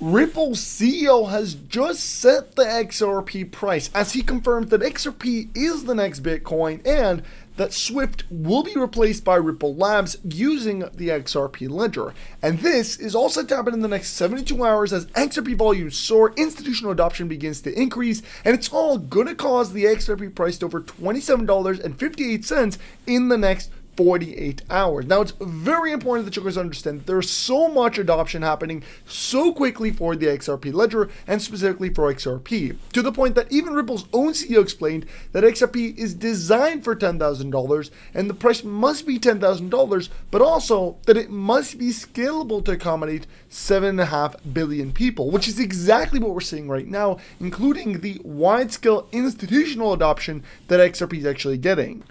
Ripple's CEO has just set the XRP price as he confirmed that XRP is the next Bitcoin and that Swift will be replaced by Ripple Labs using the XRP ledger. And this is all set to happen in the next 72 hours as XRP volumes soar, institutional adoption begins to increase, and it's all gonna cause the XRP price to over $27.58 in the next 48 hours. Now, it's very important that you guys understand that there's so much adoption happening so quickly for the XRP ledger and specifically for XRP, to the point that even Ripple's own CEO explained that XRP is designed for $10,000 and the price must be $10,000, but also that it must be scalable to accommodate 7.5 billion people, which is exactly what we're seeing right now, including the wide-scale institutional adoption that XRP is actually getting.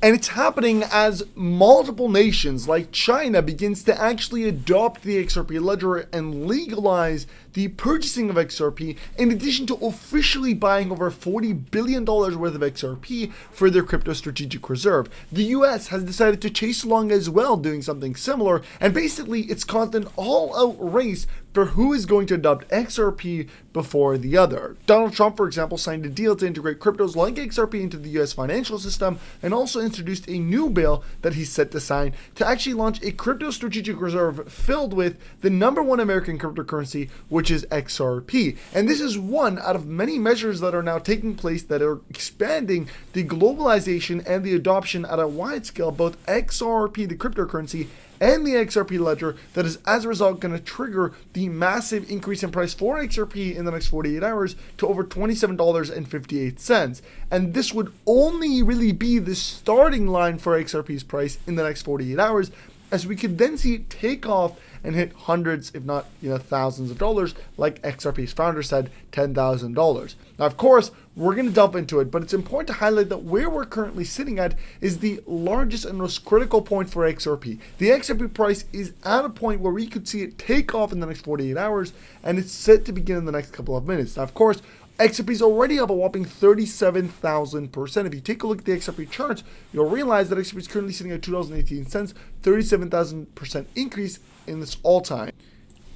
And it's happening as multiple nations like China begins to actually adopt the XRP ledger and legalize the purchasing of XRP, in addition to officially buying over $40 billion worth of XRP for their crypto strategic reserve. The US has decided to chase along as well, doing something similar, and basically it's caused an all-out race for who is going to adopt XRP before the other. Donald Trump, for example, signed a deal to integrate cryptos like XRP into the US financial system and also introduced a new bill that he's set to sign to actually launch a crypto strategic reserve filled with the #1 American cryptocurrency, which is XRP. And this is one out of many measures that are now taking place that are expanding the globalization and the adoption at a wide scale, both XRP, the cryptocurrency, and the XRP ledger, that is as a result going to trigger the massive increase in price for XRP in the next 48 hours to over $27.58. And this would only really be the starting line for XRP's price in the next 48 hours, as we could then see it take off and hit hundreds, if not thousands of dollars, like XRP's founder said, $10,000. Now, of course, we're going to delve into it, but it's important to highlight that where we're currently sitting at is the largest and most critical point for XRP. The XRP price is at a point where we could see it take off in the next 48 hours, and it's set to begin in the next couple of minutes. Now, of course, XRP is already up a whopping 37,000%. If you take a look at the XRP charts, you'll realize that XRP is currently sitting at $2.18, 37,000% increase in this all-time.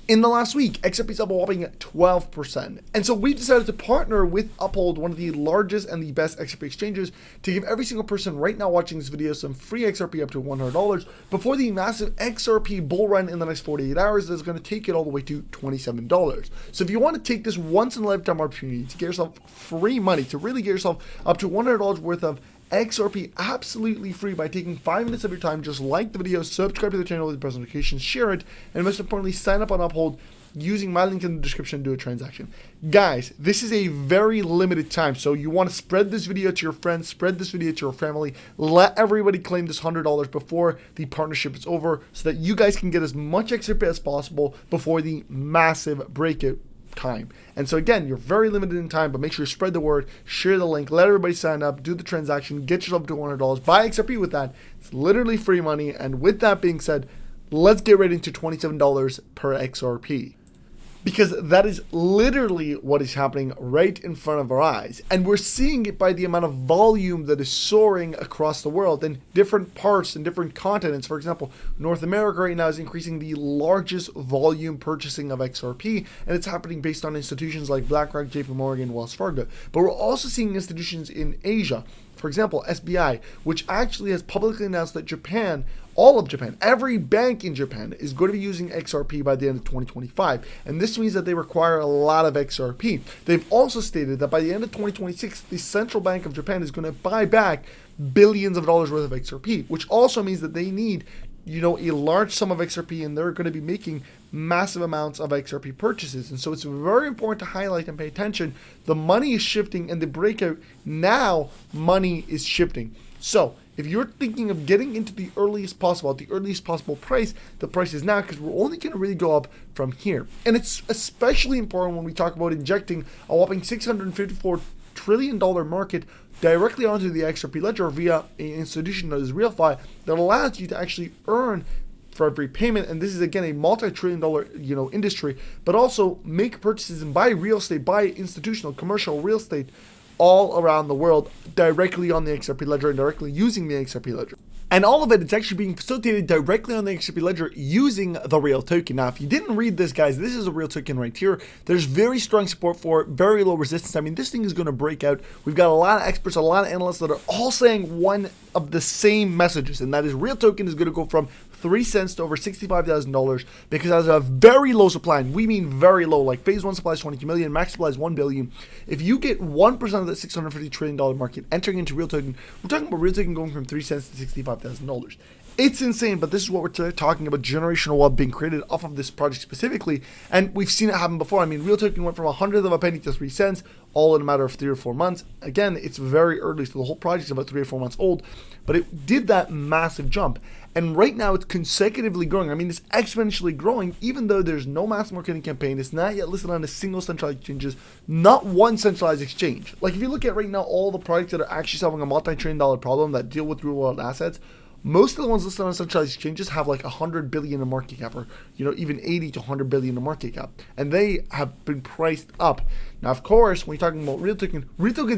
In the last week, XRP is up a whopping 12%. And so we decided to partner with Uphold, one of the largest and the best XRP exchanges, to give every single person right now watching this video some free XRP up to $100 before the massive XRP bull run in the next 48 hours that's going to take it all the way to $27. So if you want to take this once in a lifetime opportunity to get yourself free money, to really get yourself up to $100 worth of XRP absolutely free by taking 5 minutes of your time, just like the video, subscribe to the channel with press notifications, share it, and most importantly, sign up on Uphold using my link in the description to do a transaction. Guys, this is a very limited time, so you want to spread this video to your friends, spread this video to your family, let everybody claim this $100 before the partnership is over so that you guys can get as much XRP as possible before the massive breakout time. And so again, you're very limited in time, but make sure you spread the word, share the link, let everybody sign up, do the transaction, get yourself to $100, buy XRP with that. It's literally free money. And with that being said, let's get right into $27 per XRP. Because that is literally what is happening right in front of our eyes. And we're seeing it by the amount of volume that is soaring across the world in different parts and different continents. For example, North America right now is increasing the largest volume purchasing of XRP, and it's happening based on institutions like BlackRock, JP Morgan, Wells Fargo. But we're also seeing institutions in Asia. For example, SBI, which actually has publicly announced that Japan, all of Japan, every bank in Japan is going to be using XRP by the end of 2025. And this means that they require a lot of XRP. They've also stated that by the end of 2026, the Central Bank of Japan is going to buy back billions of dollars worth of XRP, which also means that they need a large sum of XRP, and they're going to be making massive amounts of XRP purchases. And so it's very important to highlight and pay attention. The money is shifting, and the breakout now, money is shifting. So if you're thinking of getting into the earliest possible, at the earliest possible price, the price is now, because we're only going to really go up from here. And it's especially important when we talk about injecting a whopping $654 trillion market directly onto the XRP ledger via an institution that is RealFi, that allows you to actually earn for every payment. And this is again a multi-trillion-dollar industry, but also make purchases and buy real estate, buy institutional commercial real estate all around the world directly on the XRP ledger and directly using the XRP ledger. And all of it, it's actually being facilitated directly on the XRP ledger using the real token. Now, if you didn't read this, guys, this is a real token right here. There's very strong support for it, very low resistance. I mean, this thing is going to break out. We've got a lot of experts, a lot of analysts that are all saying one of the same messages, and that is real token is going to go from 3 cents to over $65,000 because it has a very low supply, and we mean very low. Like phase 1 supply is 22 million, max supply is 1 billion. If you get 1% of that $650 trillion market entering into real token, we're talking about real token going from 3 cents to $65,000. It's insane, but this is what we're talking about, generational wealth being created off of this project specifically, and we've seen it happen before. I mean, real token went from 1/100 of a penny to 3 cents, all in a matter of 3 or 4 months. Again, it's very early, so the whole project is about 3 or 4 months old, but it did that massive jump. And right now it's consecutively growing. I mean, it's exponentially growing, even though there's no mass marketing campaign. It's not yet listed on a single centralized exchanges, not one centralized exchange. Like if you look at right now, all the projects that are actually solving a multi-trillion dollar problem that deal with real world assets, most of the ones listed on centralized exchanges have like 100 billion in market cap, or even 80 to 100 billion in market cap, and they have been priced up. Now, of course, when you're talking about real token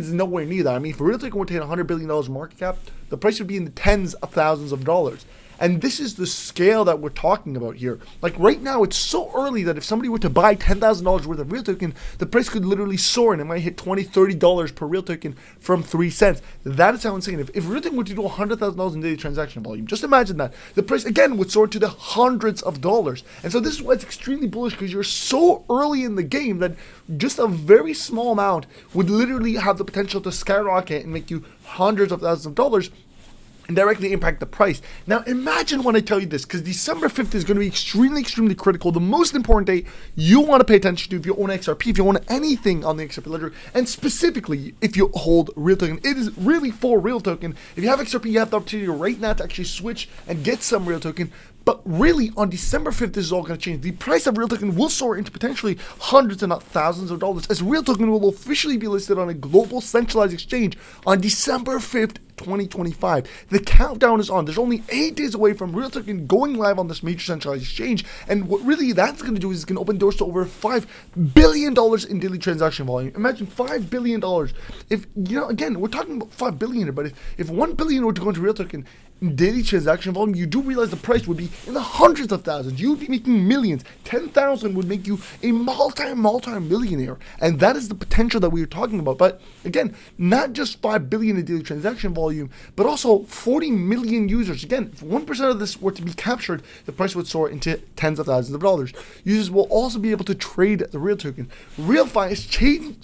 is nowhere near that. I mean, if real token were to hit $100 billion in market cap, the price would be in the tens of thousands of dollars. And this is the scale that we're talking about here. Like right now, it's so early that if somebody were to buy $10,000 worth of real token, the price could literally soar and it might hit $20, $30 per real token from 3 cents. That is how insane. If real token were to do $100,000 in daily transaction volume, just imagine that. The price, again, would soar to the hundreds of dollars. And so this is why it's extremely bullish, because you're so early in the game that just a very small amount would literally have the potential to skyrocket and make you hundreds of thousands of dollars and directly impact the price. Now imagine when I tell you this, because December 5th is going to be extremely, extremely critical. The most important date you want to pay attention to if you own XRP, if you own anything on the XRP ledger, and specifically if you hold real token. It is really for real token. If you have XRP, you have the opportunity right now to actually switch and get some real token. But really, on December 5th, this is all going to change. The price of real token will soar into potentially hundreds and not thousands of dollars, as real token will officially be listed on a global centralized exchange on December 5th, 2025. The countdown is on. There's only 8 days away from real token going live on this major centralized exchange. And what really that's going to do is it's going to open doors to over $5 billion in daily transaction volume. Imagine $5 billion. If, again, we're talking about $5 billion, but if $1 billion were to go into real token, daily transaction volume, you do realize the price would be in the hundreds of thousands. You would be making millions. 10,000 would make you a multi-millionaire. And that is the potential that we are talking about. But again, not just 5 billion in daily transaction volume, but also 40 million users. Again, if 1% of this were to be captured, the price would soar into tens of thousands of dollars. Users will also be able to trade the real token. RealFi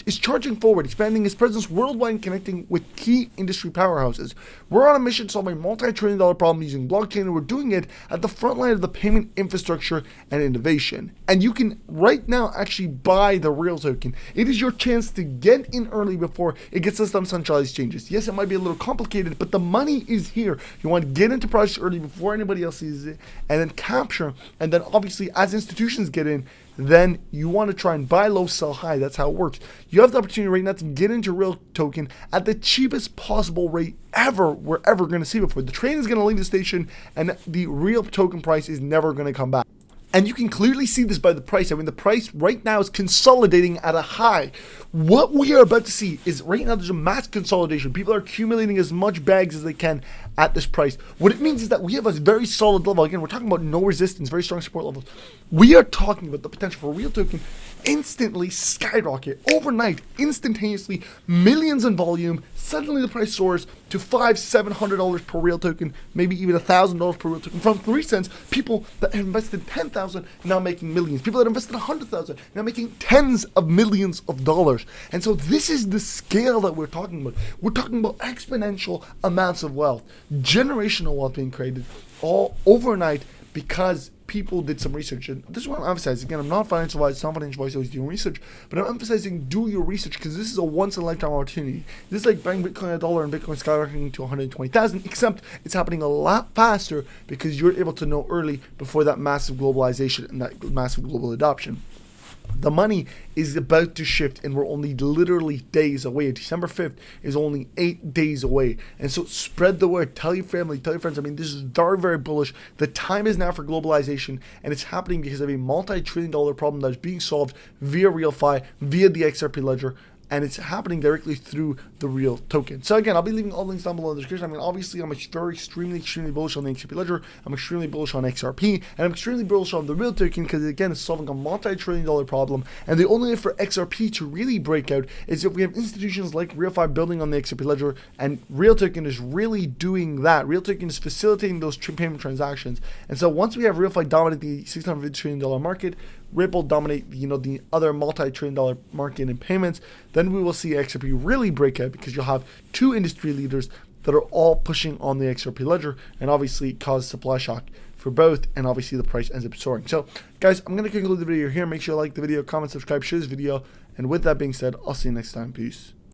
is charging forward, expanding its presence worldwide and connecting with key industry powerhouses. We're on a mission to solve a multi-trillion dollar problem using blockchain, and we're doing it at the front line of the payment infrastructure and innovation. And you can right now actually buy the real token. It is your chance to get in early before it gets listed on centralized exchanges. Yes, it might be a little complicated, but the money is here. You want to get into projects early before anybody else sees it, and then capture, and then obviously as institutions get in, then you want to try and buy low, sell high. That's how it works. You have the opportunity right now to get into real token at the cheapest possible rate we're ever going to see before. The train is going to leave the station, and the real token price is never going to come back. And you can clearly see this by the price. I mean, the price right now is consolidating at a high. What we are about to see is right now there's a mass consolidation. People are accumulating as much bags as they can at this price. What it means is that we have a very solid level. Again, we're talking about no resistance, very strong support levels. We are talking about the potential for real token instantly skyrocket overnight, instantaneously, millions in volume. Suddenly the price soars to $500-700 per real token, maybe even $1,000 per real token. From 3 cents, people that have invested 10,000 now making millions. People that invested 100,000 now making tens of millions of dollars. And so this is the scale that we're talking about. We're talking about exponential amounts of wealth, generational wealth being created all overnight because people did some research. And this is what I'm emphasizing. Again, I'm not financial advice, it's not financial advice, always doing research, but I'm emphasizing do your research, because this is a once in a lifetime opportunity. This is like buying Bitcoin $1 and Bitcoin skyrocketing to 120,000, except it's happening a lot faster because you're able to know early before that massive globalization and that massive global adoption. The money is about to shift, and we're only literally days away. December 5th is only 8 days away. And so spread the word. Tell your family, tell your friends. I mean, this is very, very bullish. The time is now for globalization, and it's happening because of a multi-trillion dollar problem that is being solved via RealFi, via the XRP ledger. and it's happening directly through the real token. So again, I'll be leaving all links down below in the description. I mean, obviously, I'm extremely bullish on the XRP ledger. I'm extremely bullish on XRP, and I'm extremely bullish on the real token because, again, it's solving a multi-trillion-dollar problem. And the only way for XRP to really break out is if we have institutions like RealFi building on the XRP ledger, and real token is really doing that. Real token is facilitating those payment transactions. And so once we have RealFi dominate the $650 trillion market, Ripple dominate, the other multi-trillion-dollar market in payments, then we will see XRP really break out, because you'll have two industry leaders that are all pushing on the XRP ledger, and obviously cause supply shock for both, and obviously the price ends up soaring. So guys, I'm going to conclude the video here. Make sure you like the video, comment, subscribe, share this video, and with that being said, I'll see you next time. Peace.